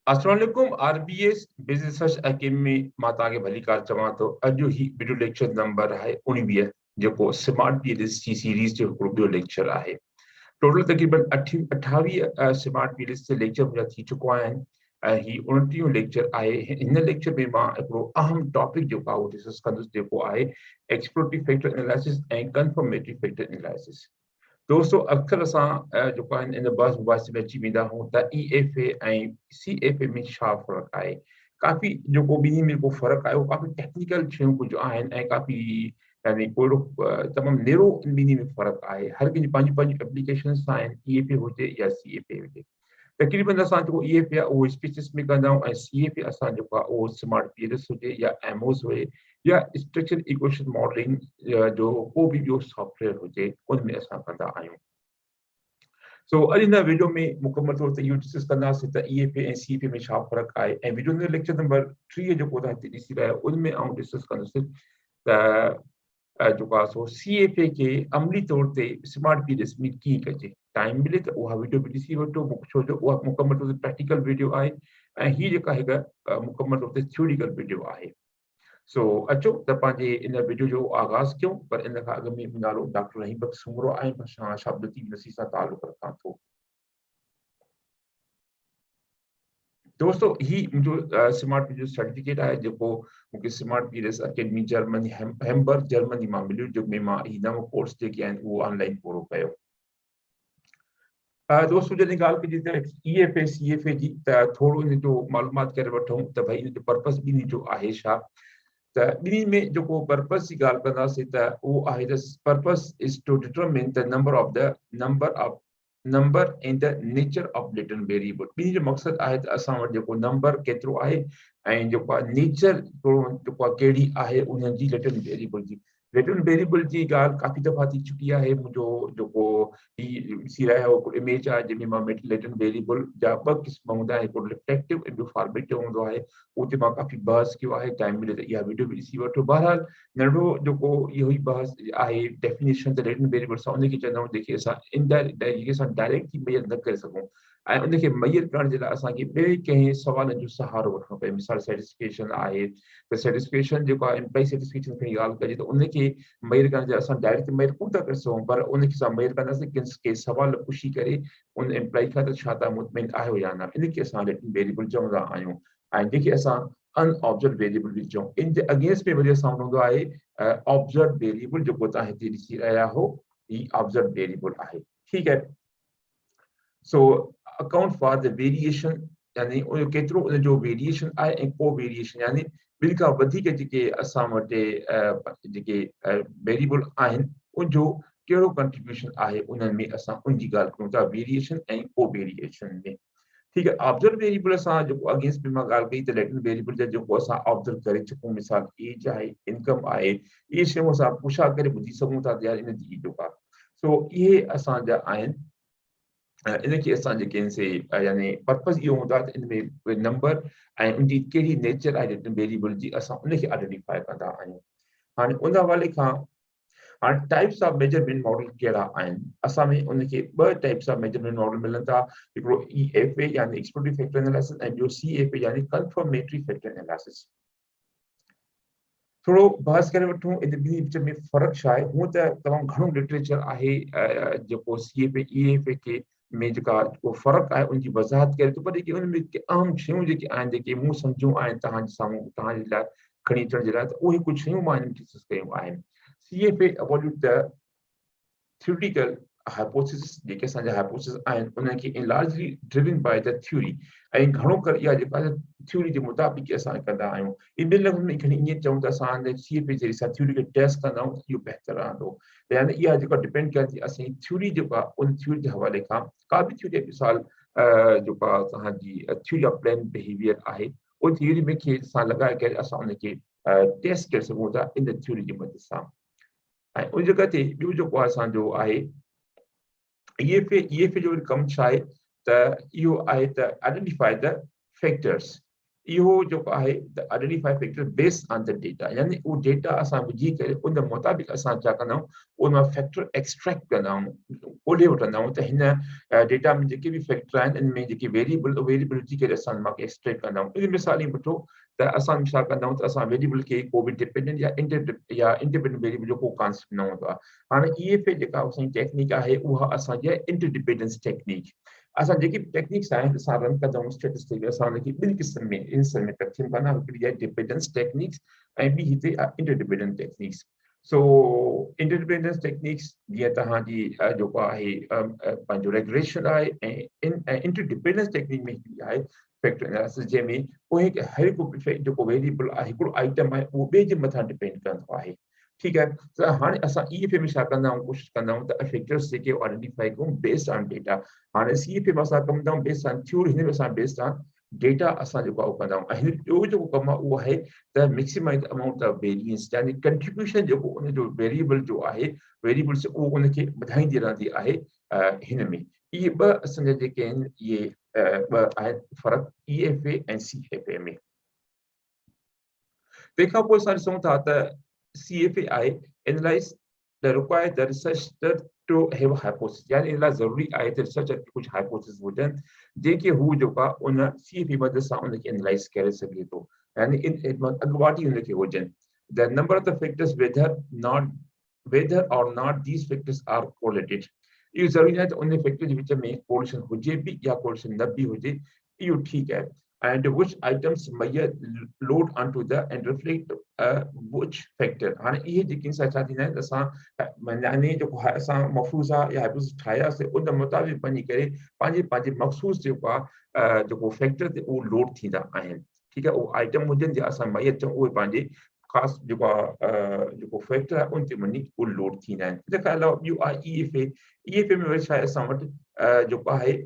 अस्सलाम वालेकुम RBS business research academy मां तव्हांखे भली कार चवां थो। अॼु ही वीडियो लेक्चर नंबर आहे 19 जेको स्मार्ट पीएलएस जी सीरीज़ जो हिकिड़ो ॿियो लेक्चर आहे। टोटल तक़रीबन 28 स्मार्ट पीएलएस जे लेक्चर मुंहिंजा थी चुका आहिनि ऐं ही 29 लेक्चर आहे। हिन लेक्चर में मां हिकिड़ो अहम टॉपिक जेको आहे उहो डिस्कस कंदुसि, जेको आहे एक्सप्लोरेटरी फैक्टर एनालिसिस ऐं कन्फर्मेटरी फैक्टर एनालिसिस। दोस्तों अक्सर असां जेको आहिनि इन बहस मुबाहिसे में अची वेंदा आहियूं त ईएफए ऐं सीएफए में छा फ़र्क़ु आहे। काफ़ी जेको ॿिन्ही में को फ़र्क़ु आहे उहो काफ़ी टेक्निकल शयूं कुझु आहिनि ऐं काफ़ी यानी को तमामु नेरो ॿिन्ही में फ़र्क़ु आहे। हर कंहिंजी पंहिंजी पंहिंजी एप्लीकेशन्स आहिनि, ईएफए हुजे या सीएफए हुजे। तक़रीबन असां जेको ईएफए आहे उहो स्पीचिस में कंदा आहियूं ऐं सीएफए असां जेको आहे उहो स्मार्ट पीएलएस हुजे या एमओस हुजे या स्ट्रक्चर इक्वेशन मॉडलिंग जो को बि ॿियो सॉफ्टवेयर हुजे उन में असां कंदा आहियूं। सो अॼु हिन वीडियो में मुकमल तौर ते इहो डिस्कस कंदासीं त ईएफए ऐं सीएफए में छा फ़र्क़ु आहे ऐं वीडियो में लेक्चर नंबर 3 जेको तव्हां हिते ॾिसी रहिया आहियो उन में आउं डिस्कस कंदुसि त जेको आहे सो सीएफए खे अमली तौर ते स्मार्ट पीएलएस में कीअं कजे। टाइम मिले त उहा वीडियो बि ॾिसी वठो, छो जो उहा मुकमल तौर ते प्रैक्टिकल वीडियो आहे ऐं हीअ जेका हिकु मुकमल तौर ते थ्योरिकल वीडियो आहे। सो अचो त पंहिंजे इन वीडियो जो आगाज़ कयूं, पर इन खां अॻु में नालो डॉक्टर रहीम सुमरो आहे, मां शाबदती नसी सां तालुक़ रखां थो। दोस्तों ही मुंहिंजो स्मार्ट पीएलएस सर्टिफिकेट आहे जेको मूंखे smart PLS academy Germany Hamburg Germany मां मिलियो, जंहिंमें मां ही नओं कोर्स जेके आहिनि उहो ऑनलाइन पूरो कयो। दोस्तों जॾहिं ॻाल्हि कजे त ईएफए सीएफए जी त थोरो इन जो मालूमात करे वठूं त भई इन जो पर्पस ॿिन्ही जो आहे छा। त ॿिन्ही में जेको पर्पस जी ॻाल्हि कंदासीं त उहो आहे त purpose is to determine the number and the nature of latent variable. ॿिन्ही जो मक़सदु आहे त असां वटि जेको नंबर केतिरो आहे ऐं जेको आहे नेचर जेको आहे कहिड़ी आहे उन्हनि जी लेटेंट वेरिएबल जी। लेटेंट वेरिएबल जी ॻाल्हि काफ़ी दफ़ा थी चुकी आहे। मुंहिंजो जेको ही ॾिसी रहिया आहियो हिकिड़ो इमेज आहे जंहिंमें मां लेटेंट वेरिएबल जा ॿ क़िस्म हूंदा आहिनि, हिकिड़ो रिफ्लेक्टिव ऐं ॿियो फॉर्मेटिव हूंदो आहे। उते मां काफ़ी बहस कयो आहे, टाइम मिले त इहा वीडियो बि ॾिसी वठो। बहरहाल नंढो जेको इहो ई बहस आहे डेफिनेशन त लेटेंट वेरिएबल सां उनखे चवंदा आहियूं जेके असां इनडायरेक्ट जेके असां डायरेक्ट थी मेजर न करे सघूं ऐं उनखे मेजर करण जे लाइ असांखे ॿिए कंहिं सवालनि जो सहारो वठिणो पए। मिसाल सेटिस्फिकेशन आहे त सेटिस्फिकेशन जेको आहे एम्प्लॉई सेटिस्फिकेशन खणी ॻाल्हि कजे त उनखे मेजर करण जे लाइ असां डायरेक्ट मेजर कोन था करे सघूं, पर उनखे असां मेजर कंदासीं कंहिं सवाल पुछी करे उन एम्प्लॉई खां त छा तव्हां मुतमिन आहियो या न। इनखे असां लेटेंट वेरिएबल चवंदा आहियूं ऐं जेके असां अनऑब्जर्व वेरिएबल बि चऊं। इन जे अगेंस्ट में वरी असां हूंदो आहे ऑब्जर्व वेरिएबल, जेको तव्हां हिते ॾिसी रहिया हो ही ऑब्जर्व वेरिएबल आहे। ठीकु आहे। So account for the variation यानी उन केतिरो उन जो वेरिएशन आहे ऐं को वेरिएशन यानी ॿिनि खां वधीक जेके असां वटि जेके वेरिएबल आहिनि उनजो कहिड़ो कंट्रीब्यूशन आहे उन्हनि में असां उनजी ॻाल्हि कयूं था, वेरिएशन ऐं को वेरिएशन में। ठीक है। ऑब्जर्व वेरिएबल असां जेको अगेंस्ट में मां ॻाल्हि कई त लेटेंट वेरिएबल जा जेको असां ऑब्जर्व करे चुकूं, मिसाल एज आहे, इनकम आहे, इहे शयूं असां पुछा करे ॿुधी सघूं था यार इन जी जेको आहे सो इहे असांजा आहिनि। इनखे असां जेके आहिनि से यानी पर्पस इहो हूंदो आहे त इन में नंबर ऐं उनजी कहिड़ी नेचर आहे लेटेंट वेरिएबल जी असां उनखे आइडेंटिफाई कंदा आहियूं। हाणे उन हवाले खां हाणे टाइप्स ऑफ मेजरमेंट मॉडल कहिड़ा आहिनि। असां में उनखे ॿ टाइप्स ऑफ मेजरमेंट मॉडल मिलनि था, हिकिड़ो ईएफए यानी एक्सप्लोरेटरी फैक्टर एनालिसिस ऐं ॿियो सीएफए यानी कन्फर्मेटरी फैक्टर एनालिसिस। थोरो बहस करे वठूं इन ॿिन्ही विच में फ़र्क़ु छा आहे। हूअं त तमामु घणो लिटरेचर आहे जेको सीएफए ईएफए के में जेका फ़र्क़ु आहे उनजी वज़ाहत करे थो, पर जेके उन में अहम शयूं जेके आहिनि जेके मूं सम्झूं आहिनि तव्हांजे साम्हूं तव्हांजे लाइ खणी अचण जे लाइ, त उहे कुझु शयूं मां हिन में डिस्कस कयूं आहिनि। CFA evaluate the theoretical hypothesis जेके असांजा हाइपोथेसिस आहिनि उनखे largely driven by the theory ऐं घणो करे इहा जेका थ्योरी जे मुताबिक़ असां कंदा आहियूं। इन ॿिनि लफ़्ज़नि में खणी ईअं चऊं त असां सीएफए जे असां थ्योरी खे टेस्ट कंदा आहियूं इहो बहितर रहंदो। यानी इहा जेका डिपेंड करे थी असांजी थ्योरी जेका उन थ्योरी जे हवाले खां का बि थ्योरी मिसाल जेका तव्हांजी थ्योरी ऑफ प्लान बिहेवियर आहे उन थ्योरी में खे असां लॻाए करे असां उनखे टेस्ट करे सघूं था इन थ्योरी जी मदद सां। ऐं उन जॻह ते ॿियो जेको असांजो आहे ईएफए जो कमु छा आहे त इहो आहे त आइडेंटिफाई द फैक्टर्स। इहो जेको आहे the identify factor based on the data, यानी उहो डेटा असां विझी करे उन मुताबिक़ असां छा कंदा आहियूं, उन मां फैक्टर एक्सट्रैक्ट कंदा आहियूं, ॻोल्हे वठंदा आहियूं त हिन डेटा में जेके बि फैक्टर आहिनि इन में जेके वेरिएबल विझी करे असां मां एक्सट्रैक्ट कंदा आहियूं। इन मिसाल ई वठो त असां छा कंदा आहियूं त असां वेरिएबल खे को बि डिपेंडेंट या इंडिपेंडेंट वेरिएबल जो को कॉन्सेप्ट न हूंदो आहे। हाणे EFA जेका असांजी टेक्निक आहे उहा असांजी आहे इंटरडिपेंडेंस टेक्निक। असां जेकी टेक्निक्स आहिनि असां रन कंदा आहियूं स्टैटिस्टिक, असां हुनखे ॿिनि क़िस्मनि में हिसनि में तक़सीम कंदा आहियूं। हिकिड़ी आहे डिपेंडेंस टेक्निक्स ऐं ॿी हिते आहे इंटरडिपेंडेंट टेक्निक्स। सो इंटरडिपेंडेंस टेक्निक्स जीअं तव्हांजी जेको आहे पंहिंजो रेगुलेशन आहे, ऐं इंटरडिपेंडेंस टेक्निक में हिकिड़ी आहे फैक्टर एनालिसिस, जंहिंमें कोई हर हिकु जेको वेरिएबल आहे, हिकिड़ो आइटम आहे, उहो ॿिए जे मथां डिपेंड कंदो आहे। ठीकु आहे। त हाणे असां EFA में छा कंदा आहियूं, कोशिशि कंदा आहियूं त फैक्टर्स जेके आइडेंटिफाई कयूं बेस्ड ऑन डेटा। हाणे CFA में असां कमु कंदा आहियूं बेस्ड ऑन थ्योरी, हिन में असां बेस्ड ऑन डेटा असां जेको आहे कंदा आहियूं। ऐं हिन ॿियो जेको कमु आहे उहो आहे त मैक्सिमाइज अमाउंट ऑफ वेरियंस, यानी कंट्रीब्यूशन जेको उनजो वेरिएबल जो आहे, वेरिएबल्स उहो उनखे वधाईंदी रहंदी आहे हिन में। इहे ॿ असांजा जेके आहिनि इहे ॿ आहिनि फ़र्क़ु EFA ऐं CFA में। तंहिंखां पोइ असां ॾिसूं था त CFA आहे analyse the require the researcher to have hypothesis, यानी इन लाइ ज़रूरी आहे त रिसर्चर खे कुझु हाइपोथेसिस हुजनि जेके हू जेको आहे उन CFA मदद सां उनखे एनालाइज़ करे सघे थो, यानी अॻुवाट ई उनखे हुजनि। The number of the factors whether or not these factors are correlated, इहो ज़रूरी आहे त उन फैक्टर जे विच में कोरिलेशन हुजे बि या कोरिलेशन न बि हुजे, इहो ठीकु आहे। and which items may load onto the and reflect which factor। हाणे इहे जेके छा थींदा आहिनि, असां यानी जेको असां मफ़रूज़ा या हाइपोथेसिस ठाहियासीं उन मुताबिक़ वञी करे पंहिंजे मख़सूस जेको आहे जेको फैक्टर ते उहो लोड थींदा आहिनि। ठीकु आहे। उहो आइटम हुजनि जे असां मैयर चऊं, उहे पंहिंजे ख़ासि जेको आहे जेको फैक्टर आहे उन ते वञी उहे लोड थींदा आहिनि। तंहिंखां अलावा ॿियो आहे EFA में वरी छा आहे, असां वटि जेको आहे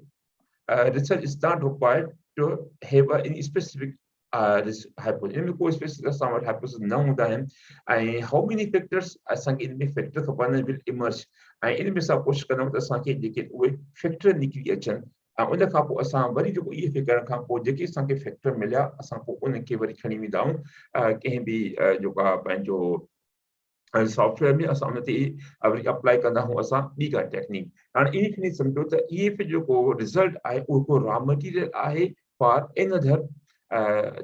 research is not required to have any specific hypothesis। इनमें कोई स्पेसिफिक असां वटि hypothesis न हूंदा आहिनि। ऐं how many factors असांखे इन में फैक्टर खपनि will emerge, ऐं इन में असां कोशिशि कंदा आहियूं त असांखे जेके उहे फैक्टर निकिरी अचनि, ऐं उन खां पोइ असां वरी जेको EFA करण खां पोइ जेके असांखे फैक्टर मिलिया असां पोइ उनखे वरी खणी वेंदा आहियूं कंहिं बि जेको आहे पंहिंजो सॉफ्टवेयर में, असां उन ते वरी अप्लाई कंदा आहियूं असां ॿी का टेक्निक। हाणे इन खे सम्झो त EFA जेको रिज़ल्ट आहे उहो को रॉ मटीरियल आहे फॉर एनदर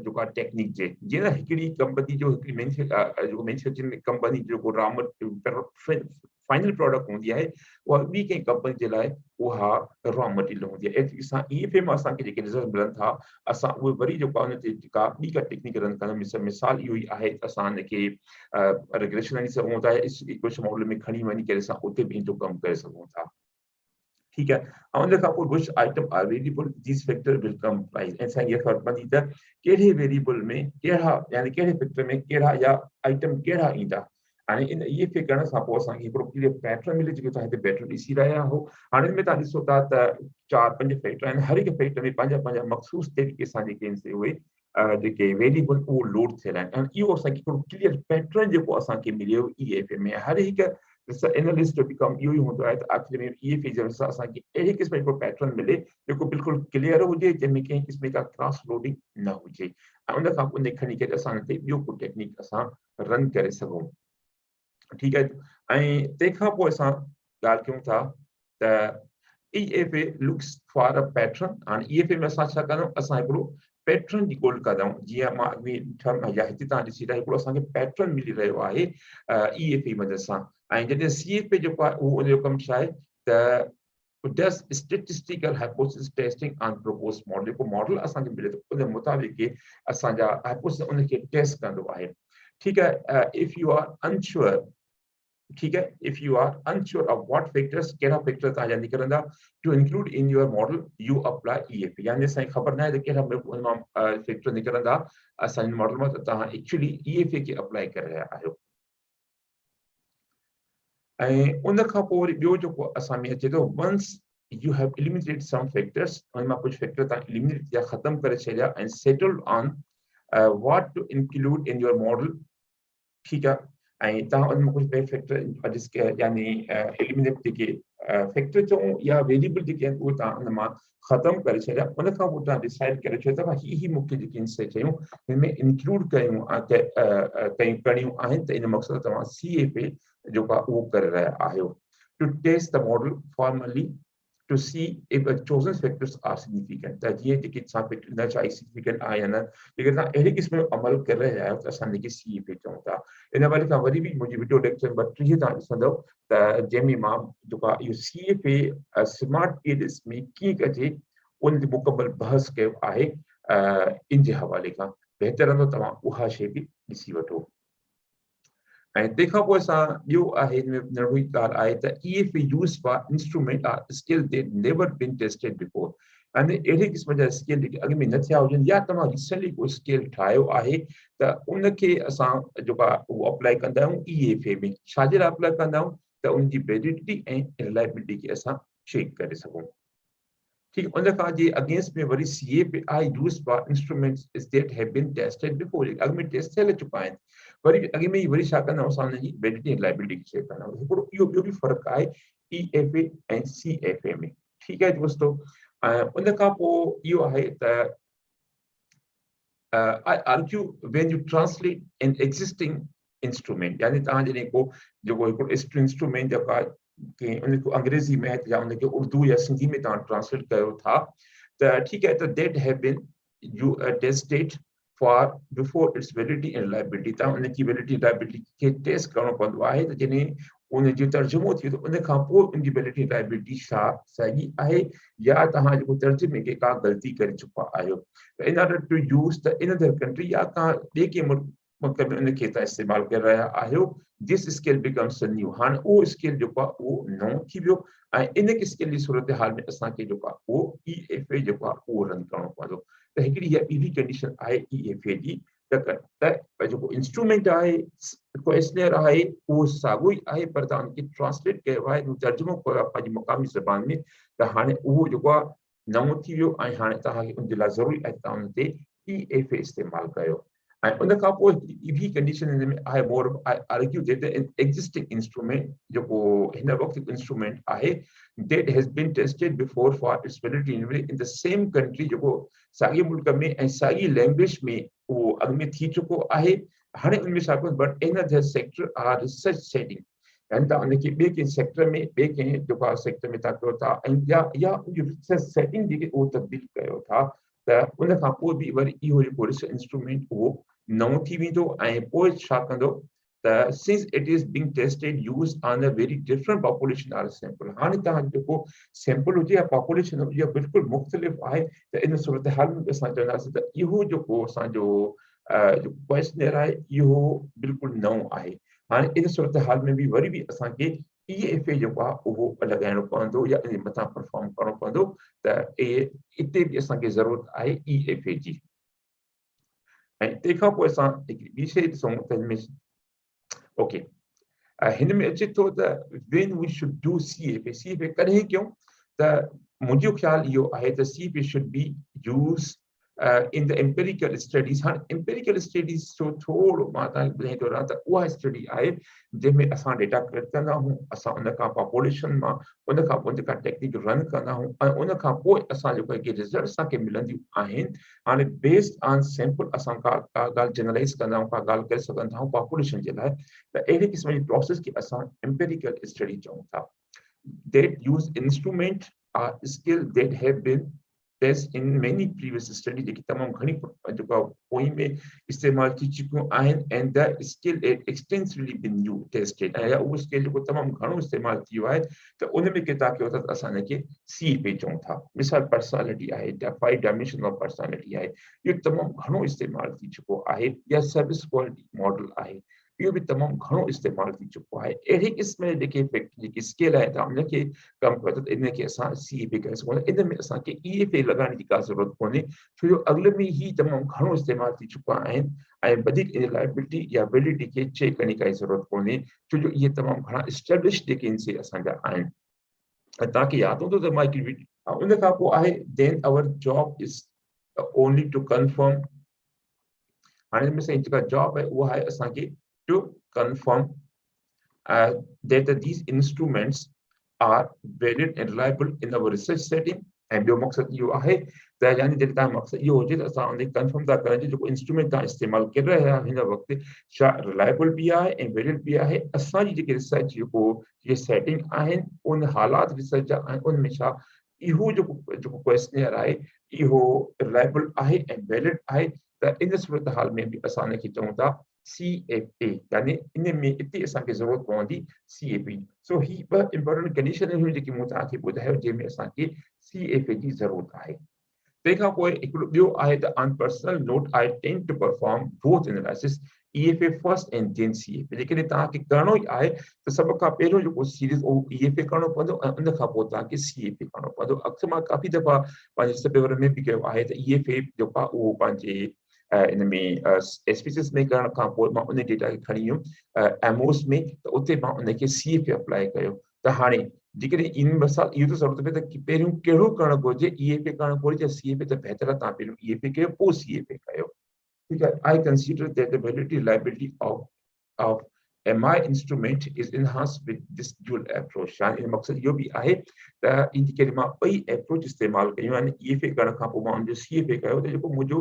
जेको आहे टेक्निक जे। जीअं हिकिड़ी कंपनी जो हिकिड़ी मैन्युफैक्चरिंग कंपनी जेको रॉ फाइनल प्रोडक्ट हूंदी आहे, उहा ॿी कंहिं कंपनी जे लाइ उहा रॉ मटीरियल हूंदी आहे। एतिरी सां EFA मां असांखे जेके रिज़ल्ट मिलनि था, असां उहे वरी जेको आहे उन ते जेका ॿी का टेक्निक रन कंदा आहियूं। मिसाल इहो ई आहे त असां हिनखे रेगुलेशन हणी सघूं था, इक्वेशन मॉडल में खणी वञी करे असां उते बि जो कमु करे सघूं था। ठीकु आहे। ऐं उन खां पोइ which item are variable, these factor will comprise। ऐं असांखे इहा ख़बर पवंदी त कहिड़े वेरिएबल में कहिड़ा, यानी कहिड़े फैक्टर में कहिड़ा या आइटम कहिड़ा ईंदा। हाणे इन EFA करण खां पोइ असांखे हिकिड़ो क्लियर पैटर्न मिले, जेको तव्हां हिते पैटर्न ॾिसी रहिया हो। हाणे हिन में तव्हां ॾिसो था त 4-5 फैक्टर आहिनि, हर हिकु फैक्टर में पंहिंजा मख़सूस तरीक़े सां जेके आहिनि उहे जेके वेरिएबल उहो लोड थियल आहिनि। ऐं इहो असांखे हिकिड़ो क्लियर पैटर्न जेको असांखे मिलियो EFA में, हर हिकु एनालिस्ट जो बि कमु इहो ई हूंदो आहे त आख़िर में EFA जे अनुसार असांखे अहिड़े क़िस्म जो पैटर्न मिले जेको बिल्कुलु क्लियर हुजे, जंहिंमें कंहिं क़िस्म का क्रॉस लोडिंग न हुजे, ऐं उन खां पोइ खणी करे असां हिते ॿियो को टेक्निक असां रन करे सघूं। ठीकु आहे। ऐं तंहिंखां पोइ असां ॻाल्हि कयूं था त EFA looks for a pattern। हाणे EFA में असां छा कंदा आहियूं, असां हिकिड़ो पैटर्न जी ॻोल्हा कंदा आहियूं। जीअं मां अॻु या हिते तव्हां ॾिसी रहिया हिकिड़ो असांखे पैटर्न मिली रहियो आहे EFA मदद सां। ऐं जॾहिं CFA जेको आहे उहो उनजो कमु छा आहे त does statistical hypothesis testing on proposed model। जेको मॉडल असांखे मिले थो उन मुताबिक़ असांजा हाइपोथेसिस उनखे टेस्ट कंदो आहे। ठीकु आहे। if you are unsure, ठीकु आहे, if you are unsure of what factors, कहिड़ा फैक्टर तव्हांजा निकिरंदा to include in your model, you apply EFA। यानी असांखे ख़बर न आहे त कहिड़ा उन मां फैक्टर निकिरंदा असांजे मॉडल मां, त तव्हां एक्चुअली EFA खे अप्लाई करे रहिया आहियो। ऐं उन खां पोइ वरी ॿियो जेको असां में अचे थो, once you have eliminated some factors, उन मां कुझु फैक्टर तव्हां एलिमिनेट या ख़तमु करे छॾिया ऐं settled on what to include in your model। ठीकु आहे। ऐं तव्हां उन में कुझु फैक्टर यानी एलिमिनेट जेके फैक्टर चऊं या वेरिएबल जेके आहिनि उहे तव्हां उन मां ख़तमु करे छॾिया उन खां पोइ तव्हां डिसाइड करे छॾियो त ही मूंखे जेके शइ चयूं हिन में इंक्लूड करणियूं आहिनि त इन मक़सदु तव्हां CFA जेको आहे उहो करे रहिया आहियो to test the model formally to see if the chosen factors are significant. त जीअं जेके असां फैक्टर न चाहे significant आहे या न लेकिन तव्हां अहिड़े क़िस्म जो अमल करे रहिया आहियो त असां हिनखे CFA चऊं था इन वारे खां वरी बि मुंहिंजी वीडियो लेक्चर नंबर 30 तव्हां ॾिसंदव त जंहिंमें मां जेको आहे इहो CFA स्मार्ट PLS में कीअं कजे उन ते मुकमल बहस कयो आहे इन जे हवाले खां बहितर रहंदो तव्हां उहा शइ बि ॾिसी वठो ऐं तंहिंखां पोइ असां ॿियो आहे हिन में नंढी ॻाल्हि आहे त EFA use for instrument or scale that never been tested before यानी अहिड़े क़िस्म जा स्किल जेके अॻ में न थिया हुजनि या तव्हां रिसेंटली को स्किल ठाहियो आहे त उनखे असां जेको आहे उहो अप्लाई कंदा आहियूं EFA में छाजे लाइ अप्लाई कंदा आहियूं त उनजी वैलिडिटी ऐं रिलायबिलिटी खे असां चेक करे सघूं ठीक उन खां जे अगेंस्ट में वरी CFA आहे use for instruments that have been tested before अॻ में टेस्ट थियल चुका आहिनि वरी अॻ में वरी छा कंदा असां हुनजी वैलिडिटी ऐं रिलायबिलिटी खे चेक कंदा आहियूं हिकिड़ो इहो ॿियो बि फ़र्क़ु आहे EFA ऐं CFA में ठीकु आहे दोस्तो उन खां पोइ इहो आहे त I argue when you translate an existing instrument यानी तव्हां जॾहिं को जेको हिकिड़ो इंस्ट्रूमेंट जेको आहे कि उनखे अंग्रेजी में या उनखे उर्दू या सिंधी में तव्हां ट्रांसलेट कयो था त ठीकु आहे त that have been you tested for before its validity and reliability तव्हां उनजी वैलिडिटी रिलायबिलिटी खे टेस्ट करणो पवंदो आहे त जॾहिं उनजो तर्जुमो थियो त उन खां पोइ उनजी वैलिडिटी रिलायबिलिटी छा सही आहे या तव्हां जेको तर्जुमे खे का ग़लती करे चुका आहियो त in order to use the in other country या तव्हां ॿिए कंहिं मुल्क में उनखे तव्हां इस्तेमालु करे रहिया आहियो दिस स्किल बिकम्स न्यू हाणे उहो स्किल जेको आहे उहो नओं थी वियो ऐं इन स्किल जी सूरत हाल में असांखे जेको आहे उहो EFA जेको आहे उहो रन करणो पवंदो त हिकिड़ी इहा ॿी कंडीशन आहे EFA जी त जेको इंस्ट्रूमेंट आहे क्वेश्चनर आहे उहो साॻियो ई आहे पर तव्हां उनखे ट्रांसलेट कयो आहे तर्जुमो कयो आहे पंहिंजी मक़ामी ज़बान में त हाणे उहो जेको आहे नओं थी वियो ऐं हाणे तव्हांखे उन जे लाइ ज़रूरी आहे तव्हां उन ते EFA इस्तेमालु कयो ऐं उन खां पोइ ॿी कंडीशन हिन में आहे मोर आर्ग्यू दैट एक्ज़िस्टिंग इंस्ट्रूमेंट जेको हिन वक़्तु इंस्ट्रूमेंट आहे that has been tested before for its validity in the same country जेको साॻिए मुल्क में ऐं साॻी लैंग्वेज में उहो अॻ में थी चुको आहे हाणे उन में छा कयो but in the sector or research setting यानी तव्हां उनखे ॿिए कंहिं सेक्टर में ॿिए कंहिं जेको आहे सेक्टर में तव्हां कयो था ऐं या उनजी रिसर्च सेटिंग जेके उहो तब्दील कयो था त उन खां पोइ बि वरी इहो जेको रिसर्च इंस्ट्रूमेंट उहो नओं थी वेंदो ऐं पोइ छा कंदो त since it is being tested used on a very different population or sample हाणे तव्हां जेको सैंपल हुजे या पॉपुलेशन हुजे इहा बिल्कुलु मुख़्तलिफ़ आहे त इन सूरत हाल में असां चवंदासीं त इहो जेको असांजो क्वेश्चनर आहे इहो बिल्कुलु नओं आहे हाणे इन सूरत हाल में बि वरी बि असांखे EFA जेको आहे उहो लॻाइणो पवंदो या इन मथां परफॉर्म करणो पवंदो त इते बि असांखे ज़रूरत आहे EFA जी ऐं तंहिंखां पोइ असां हिकिड़ी ॿी शइ ॾिसूं त हिन में ओके हिन में अचे थो त when we should do CFA कॾहिं कयूं त मुंहिंजो ख़्यालु इहो आहे त CFA should be used in the empirical studies हाणे empirical studies जो थोरो मां तव्हांखे ॿुधाए थो रहां त उहा स्टडी आहे जंहिंमें असां डेटा कलेक्ट कंदा आहियूं असां उन खां पॉपुलेशन मां उन खां पोइ जेका टेक्निक रन कंदा आहियूं ऐं उन खां पोइ असां जेको जेके रिज़ल्ट असांखे मिलंदियूं आहिनि हाणे बेस्ड ऑन सैंपल असां का ॻाल्हि जनरलाइज़ कंदा आहियूं का ॻाल्हि करे सघंदा आहियूं पॉपुलेशन जे लाइ त अहिड़े क़िस्म जी प्रोसेस खे असां empirical स्टडी चऊं था that use instrument or skill that have been tested in many previous studies जेकी तमामु घणी जेका पोइ में इस्तेमालु थी चुकियूं आहिनि and the skill extensively been tested ऐं उहो स्किल जेको तमामु घणो इस्तेमालु थी वियो आहे त उन में केतिरा कयो था त असां हिनखे CFA चऊं था मिसाल पर्सनैलिटी आहे या 5 डायमेंशन ऑफ पर्सनैलिटी आहे इहो तमामु घणो इस्तेमालु थी चुको आहे या सर्विस क्वालिटी मॉडल आहे इहो बि तमामु घणो इस्तेमालु थी चुको आहे अहिड़े क़िस्म जेके जेकी स्किल आहे तव्हां उनखे कमु कयो त इनखे असां CFA करे सघूं इन में असांखे EFA लॻाइण जी का ज़रूरत कोन्हे छो जो अॻिले में ई तमामु घणो इस्तेमालु थी चुका आहिनि ऐं वधीक इन रिलायबिलिटी या वैलिडिटी खे चेक करने जी ज़रूरत कोन्हे छो जो इहे तमामु घणा एस्टेब्लिश जेके इन असांजा आहिनि ऐं तव्हांखे यादि हूंदो त मां उन खां पोइ आहे then our job is only to confirm हाणे हिन में साईं जेका जॉब आहे उहा आहे असांखे to confirm that these instruments are valid and reliable in our research setting. ऐं ॿियो मक़सदु इहो आहे त यानी जॾहिं तव्हां मक़सदु इहो हुजे त असां उन कंफर्म था करण जेको इंस्ट्रूमेंट तव्हां इस्तेमालु करे रहिया आहियो हिन वक़्तु छा रिलायबल बि आहे ऐं वैलिड बि आहे। असांजी जेके रिसर्च जे सेटिंग आहिनि उन हालात रिसर्च जा आहिनि उन में छा इहो जेको क्वेश्चनियर आहे इहो रिलायबल आहे ऐं वैलिड आहे। त इन सूरत हाल में बि असां हिनखे चऊं था CFA, यानी इन में इते असांखे ज़रूरत पवंदी CFA। सो ही ॿ इंपॉर्टेंट कंडीशन हुयूं जेकी मूं तव्हांखे ॿुधायो जंहिंमें असांखे CFA जी ज़रूरत आहे। तंहिंखां पोइ हिकिड़ो ॿियो आहे त on personal note I tend to perform both analysis EFA first and then CFA। जेकॾहिं तव्हांखे करणो ई आहे त सभ खां पहिरियों जेको सीरीज़ उहो EFA करणो पवंदो ऐं उन खां पोइ तव्हांखे CFA करणो पवंदो। अक्सर मां काफ़ी दफ़ा पंहिंजे पेपर में बि कयो आहे त EFA जेको आहे उहो पंहिंजे इन में एस्पीसिस में करण खां पोइ मां उन डेटा खे खणी वियुमि एमओस में त उते मां उनखे CFA अप्लाई कयो। त हाणे जेकॾहिं इन मसाल इहो त ज़रूरत पए त पहिरियों कहिड़ो करणु घुरिजे EFA करणु घुरिजे या CFA, त बहितर आहे तव्हां पहिरियों EFA कयो पोइ CFA कयो। ठीकु आहे। I consider that the validity liability of my instrument is enhanced with this dual approach। यानी मक़सदु इहो बि आहे त इन करे मां ॿई एप्रोच इस्तेमालु कयूं यानी EFA करण खां पोइ मां उनजो CFA कयो त जेको मुंहिंजो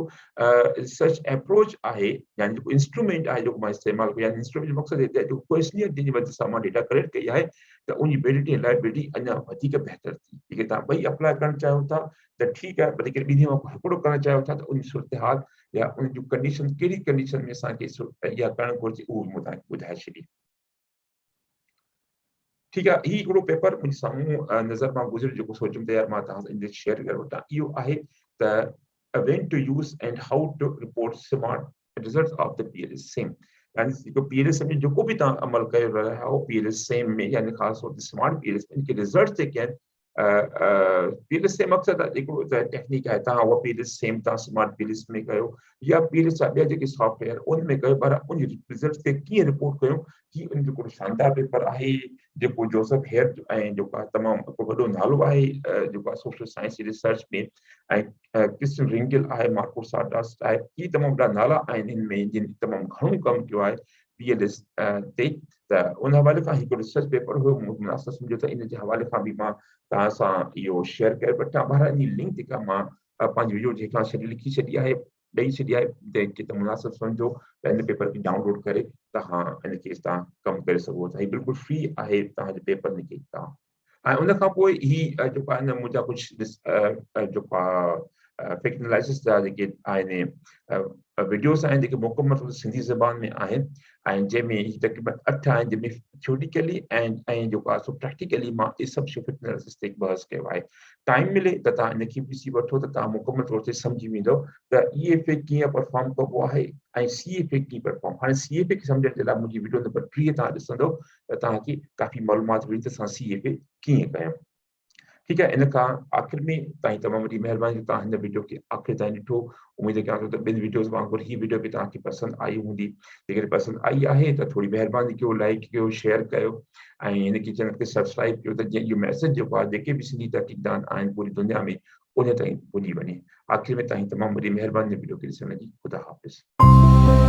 रिसर्च एप्रोच आहे यानी जेको इंस्ट्रूमेंट आहे जेको मां इस्तेमालु कयो यानी इंस्ट्रूमेंट जो मक़सदु हिते जेको क्वेश्चनियर जंहिंजी वजह सां मां डेटा कलेक्ट कई आहे त उनजी वैलिडिटी ऐं लाइबिलिटी अञा वधीक बहितर थी। जेके तव्हां ॿई अप्लाई करणु चाहियो था त ठीकु आहे, पर जेकॾहिं ॿिन्ही मां हिकिड़ो करणु चाहियो था त उन सूरत हाल या उन जूं कंडीशन कहिड़ी कंडीशन में असांखे इहा करणु घुरिजे उहो मूं तव्हांखे ॿुधाए छॾी। ठीकु आहे। ही हिकिड़ो पेपर मुंहिंजे साम्हूं नज़र मां गुज़रियो जेको सोचुमि त यार मां तव्हां सां शेयर करे वठां। इहो आहे त when to use and how to report smart results of the PLS-SEM। यानी जेको PLS में जेको बि तव्हां अमल करे रहिया आहियो PLS-SEM में यानी ख़ासि तौर ते स्मार्ट PLS में इनके रिज़ल्ट जेके आहिनि PLS-SEM मक़सदु आहे हिकिड़ो त टेक्निक आहे तव्हां उहा PLS-SEM तव्हां स्मार्ट PLS में कयो या PLS जा ॿिया जेके सॉफ्टवेयर उन में कयो, पर उन रिज़ल्ट खे कीअं रिपोर्ट कयो ही उन जो हिकिड़ो शानदार पेपर आहे जेको जोसेफ हेयर ऐं जेको आहे तमामु हिकु वॾो नालो आहे जेको आहे सोशल साइंस जी रिसर्च में ऐं क्रिस्टन रिंगल आहे मार्कोस साडास्ट आहे। ही तमामु वॾा नाला आहिनि हिन में जिन तमामु घणो कमु कयो आहे PLS ते। त उन हवाले खां हिकु रिसर्च पेपर हुयो मुनासिब सम्झो त इन जे हवाले खां बि मां तव्हां सां इहो शेयर करे वठां। ॿाहिरां इन लिंक जेका मां पंहिंजी वीडियो जेका लिखी छॾी आहे ॾेई छॾी आहे जंहिंखे त मुनासिब सम्झो त इन पेपर खे डाउनलोड करे तव्हां इनखे तव्हां कमु करे सघो था। हीउ बिल्कुलु फ्री आहे तव्हांजो पेपर निकिरी था। ऐं उन खां पोइ ही जेको आहे न मुंहिंजा कुझु जेको आहे फैक्टराइनलाइसिस जा जेके आहिनि वीडियोस आहिनि जेके मुकमल तौर ते सिंधी ज़बान में आहिनि ऐं जंहिंमें तक़रीबन 8 आहिनि जंहिंमें थ्योरिटिकली ऐं जेको आहे सो प्रैक्टिकली मां इहे सभु शइ फैक्टराइनलाइसिस ते बहस कयो आहे। टाइम मिले त तव्हां इनखे ॾिसी वठो त तव्हां मुकमल तौर ते सम्झी वेंदव त EFA कीअं परफॉर्म कबो आहे ऐं CFA कीअं परफॉर्म। हाणे CFA खे सम्झण जे लाइ मुंहिंजी वीडियो नंबर 3 तव्हां ॾिसंदव त तव्हांखे काफ़ी मालूमात मिलंदी त असां CFA कीअं कयूं। ठीकु आहे। इन खां आख़िर में तव्हांजी तमामु वॾी महिरबानी तव्हां हिन वीडियो खे आख़िर ताईं ॾिठो। उमेद कयां थो त ॿिनि वीडियोज़ वांगुरु ही वीडियो बि तव्हांखे पसंदि आई हूंदी। जेकॾहिं पसंदि आई आहे त थोरी महिरबानी कयो, लाइक कयो, शेयर कयो ऐं हिनखे चैनल खे सब्सक्राइब कयो त जीअं इहो मैसेज जेको आहे जेके बि सिंधी तहक़ीक़दान आहिनि पूरी दुनिया में उन ताईं पुॼी वञे। आख़िर में तव्हांजी तमामु वॾी महिरबानी वीडियो खे ॾिसण जी। ख़ुदा हाफ़िज़।